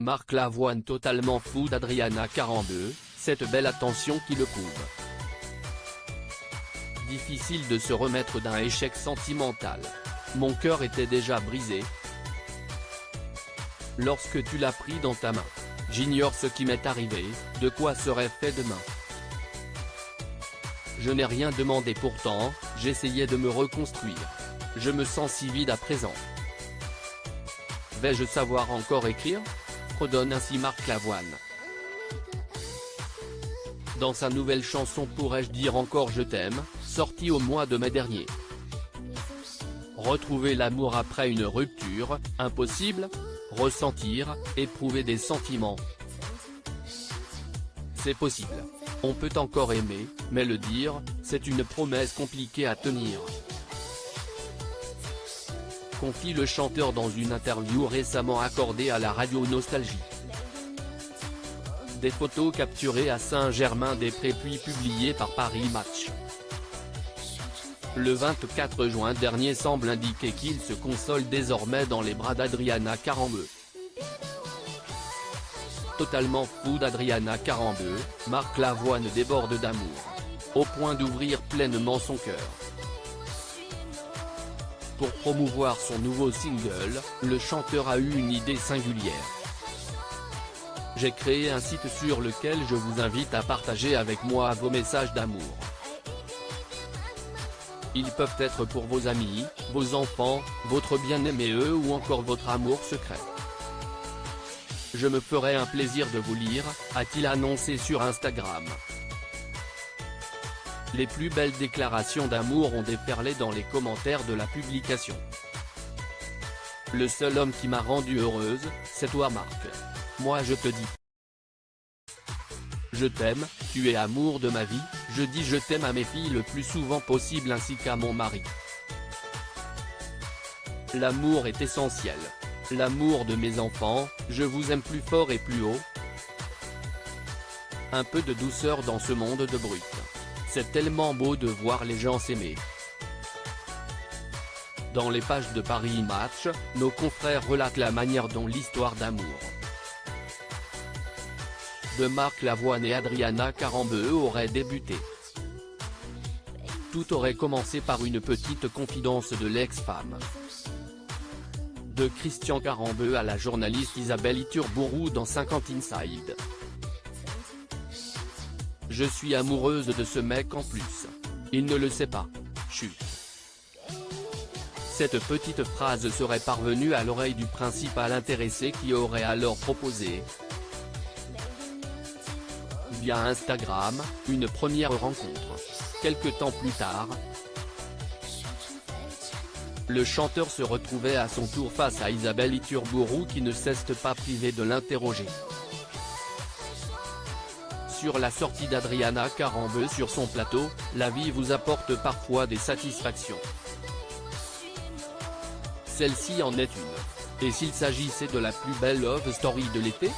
Marc Lavoine totalement fou d'Adriana Carambeu, cette belle attention qui le couvre. Difficile de se remettre d'un échec sentimental. Mon cœur était déjà brisé lorsque tu l'as pris dans ta main. J'ignore ce qui m'est arrivé, de quoi serait fait demain. Je n'ai rien demandé pourtant, j'essayais de me reconstruire. Je me sens si vide à présent. Vais-je savoir encore écrire ? Redonne ainsi Marc Lavoine. Dans sa nouvelle chanson Pourrais-je dire encore je t'aime, sortie au mois de mai dernier. Retrouver l'amour après une rupture, impossible ? Ressentir, éprouver des sentiments. C'est possible. On peut encore aimer, mais le dire, c'est une promesse compliquée à tenir. Confie le chanteur dans une interview récemment accordée à la radio Nostalgie. Des photos capturées à Saint-Germain-des-Prés puis publiées par Paris Match. Le 24 juin dernier semble indiquer qu'il se console désormais dans les bras d'Adriana Carambeu. Totalement fou d'Adriana Carambeu, Marc Lavoine déborde d'amour, au point d'ouvrir pleinement son cœur. Pour promouvoir son nouveau single, le chanteur a eu une idée singulière. J'ai créé un site sur lequel je vous invite à partager avec moi vos messages d'amour. Ils peuvent être pour vos amis, vos enfants, votre bien-aimé ou encore votre amour secret. Je me ferai un plaisir de vous lire, a-t-il annoncé sur Instagram. Les plus belles déclarations d'amour ont déferlé dans les commentaires de la publication. Le seul homme qui m'a rendue heureuse, c'est toi Marc. Moi je te dis. Je t'aime, tu es amour de ma vie, je dis je t'aime à mes filles le plus souvent possible ainsi qu'à mon mari. L'amour est essentiel. L'amour de mes enfants, je vous aime plus fort et plus haut. Un peu de douceur dans ce monde de brut. C'est tellement beau de voir les gens s'aimer. Dans les pages de Paris Match, nos confrères relatent la manière dont l'histoire d'amour de Marc Lavoine et Adriana Carambeu aurait débuté. Tout aurait commencé par une petite confidence de l'ex-femme de Christian Carambeu à la journaliste Isabelle Iturburu dans 50 Inside. Je suis amoureuse de ce mec en plus. Il ne le sait pas. Chut. Cette petite phrase serait parvenue à l'oreille du principal intéressé qui aurait alors proposé, via Instagram, une première rencontre. Quelque temps plus tard, le chanteur se retrouvait à son tour face à Isabelle Iturburu qui ne cesse pas privée de l'interroger sur la sortie d'Adriana Carambeu sur son plateau. La vie vous apporte parfois des satisfactions. Celle-ci en est une. Et s'il s'agissait de la plus belle love story de l'été ?